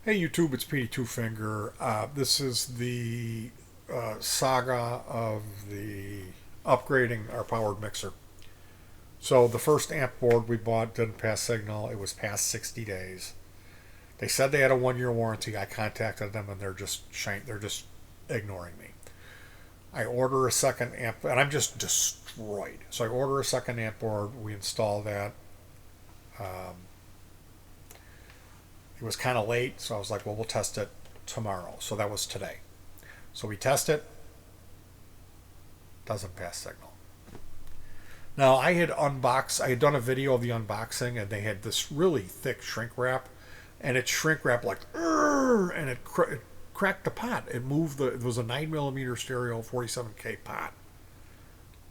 Hey YouTube, it's Petey Two Finger. This is the saga of the upgrading our powered mixer. So the first amp board we bought didn't pass signal. It was past 60 days. They said they had a 1 year warranty. I contacted them and they're just ignoring me. I order a second amp and I'm just destroyed. So I order a second amp board. We install that. Um, it was kind of late, so I was like, well, we'll test it tomorrow. So that was today. So we test it, doesn't pass signal. Now I had done a video of the unboxing, and they had this really thick shrink wrap, and it shrink wrapped like, and it cracked the pot. It was a 9 millimeter stereo 47K pot,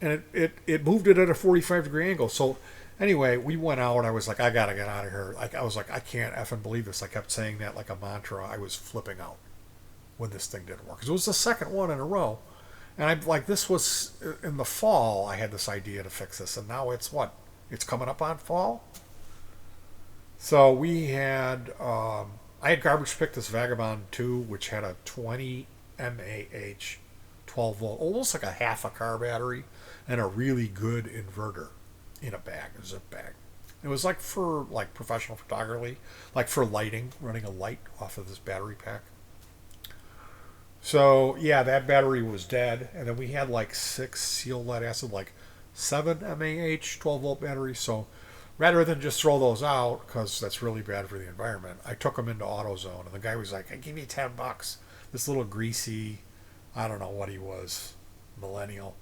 and it moved it at a 45-degree angle. So anyway, we went out. I was like, I gotta get out of here. Like I was like, I can't effing believe this. I kept saying that like a mantra. I was flipping out when this thing didn't work because it was the second one in a row. And I'm like, this was in the fall. I had this idea to fix this, and now it's what? It's coming up on fall. So I had garbage picked this Vagabond 2, which had a 20 mAh, 12 volt, almost like a half a car battery, and a really good inverter in a zip bag. It was like for like professional photography, like for lighting, running a light off of this battery pack. So yeah, that battery was dead, and then we had like six seal lead acid, like 7 mAh, 12 volt batteries. So rather than just throw those out because that's really bad for the environment, I took them into AutoZone, and the guy was like, hey, "Give me $10." This little greasy, I don't know what he was, millennial,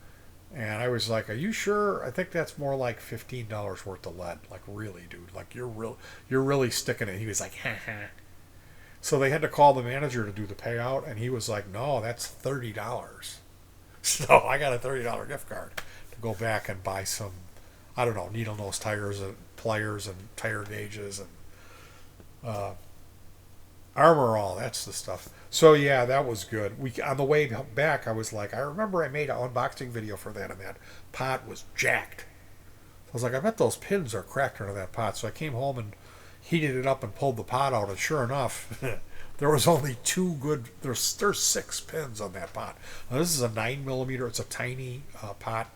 and I was like, "Are you sure? I think that's more like $15 worth of lead. Like really, dude. Like you're really sticking it." He was like, "Ha ha." So they had to call the manager to do the payout, and he was like, "No, that's $30." So I got a $30 gift card to go back and buy some, I don't know, needle nose tires and pliers and tire gauges and uh, armor all. That's the stuff. So yeah, that was good. We on the way back, I was like, I remember I made an unboxing video for that, and that pot was jacked. I was like, I bet those pins are cracked under that pot. So I came home and heated it up and pulled the pot out, and sure enough, there was only two good. There's six pins on that pot. Now, this is a 9 millimeter. It's a tiny pot,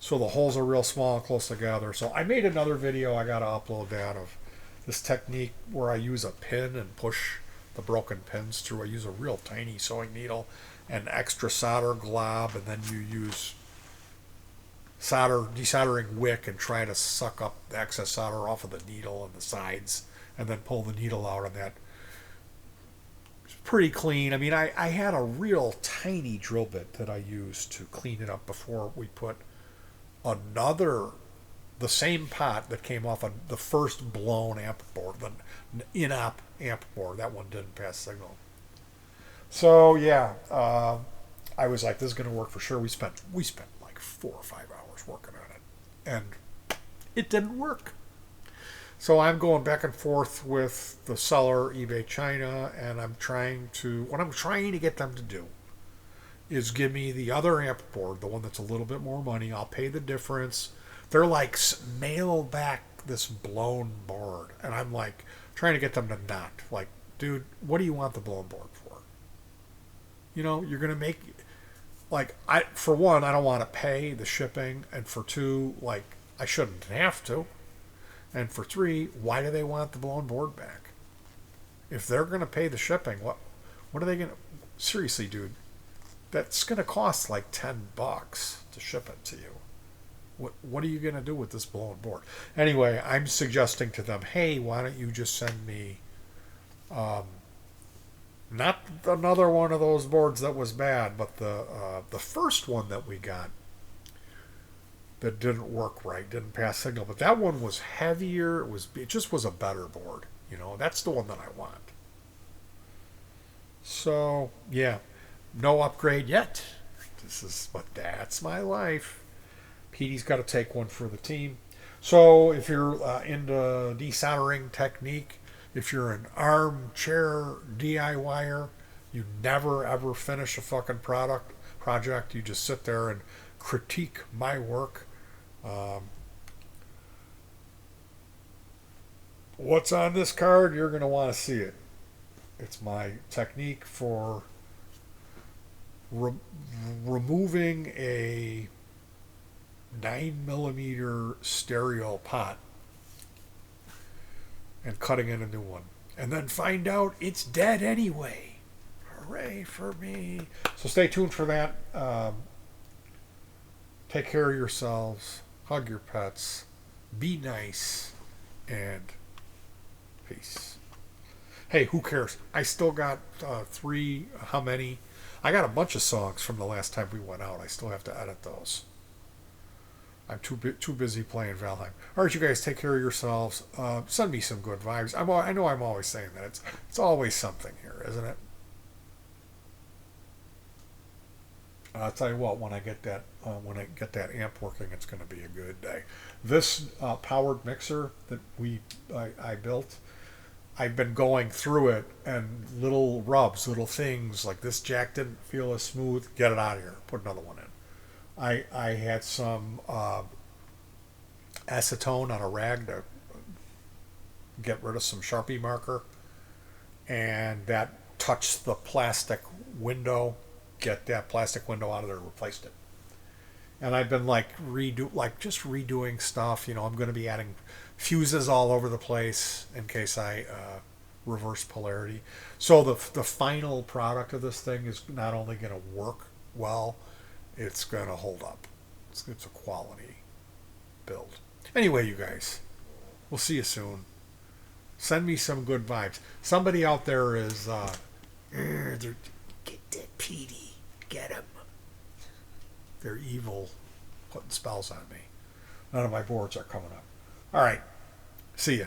so the holes are real small and close together. So I made another video. I gotta upload that of this technique where I use a pin and push the broken pins through. I use a real tiny sewing needle and extra solder glob, and then you use desoldering wick and try to suck up the excess solder off of the needle and the sides, and then pull the needle out, and that it's pretty clean. I mean, I had a real tiny drill bit that I used to clean it up before we put another the same pot that came off of the first blown amp board, the in-op amp board. That one didn't pass signal. So yeah, I was like, this is going to work for sure. We spent like 4 or 5 hours working on it, and it didn't work. So I'm going back and forth with the seller, eBay China, and what I'm trying to get them to do is give me the other amp board, the one that's a little bit more money. I'll pay the difference. They're like, mail back this blown board, and I'm like trying to get them to not like, dude, what do you want the blown board for? You're gonna make like I for one, I don't want to pay the shipping, and for two, like I shouldn't have to, and for three, why do they want the blown board back? If they're gonna pay the shipping, what are they gonna? Seriously, dude, that's gonna cost like $10 to ship it to you. What are you gonna do with this blown board? Anyway, I'm suggesting to them, hey, why don't you just send me um, not another one of those boards that was bad, but the first one that we got that didn't work right, didn't pass signal. But that one was heavier. It just was a better board. That's the one that I want. So yeah, no upgrade yet. But that's my life. Petey's got to take one for the team. So if you're into desoldering technique, if you're an armchair DIYer, you never ever finish a fucking project. You just sit there and critique my work. Um, what's on this card? You're going to want to see it. It's my technique for re- removing a 9 millimeter stereo pot and cutting in a new one. And then find out it's dead anyway. Hooray for me. So stay tuned for that. Take care of yourselves. Hug your pets. Be nice. And peace. Hey, who cares? I still got three, how many? I got a bunch of songs from the last time we went out. I still have to edit those. I'm too busy playing Valheim. All right, you guys, take care of yourselves. Send me some good vibes. I know I'm always saying that. It's always something here, isn't it? I'll tell you what. When I get that amp working, it's going to be a good day. This powered mixer that I built, I've been going through it and little rubs, little things like this jack didn't feel as smooth. Get it out of here. Put another one in. I had some acetone on a rag to get rid of some Sharpie marker, and that touched the plastic window. Get that plastic window out of there, replaced it. And I've been just redoing stuff. You know, I'm going to be adding fuses all over the place in case I reverse polarity. So the final product of this thing is not only going to work well, it's going to hold up. It's a quality build. Anyway, you guys, we'll see you soon. Send me some good vibes. Somebody out there is, get that petey. Get him. They're evil, putting spells on me. None of my boards are coming up. All right. See ya.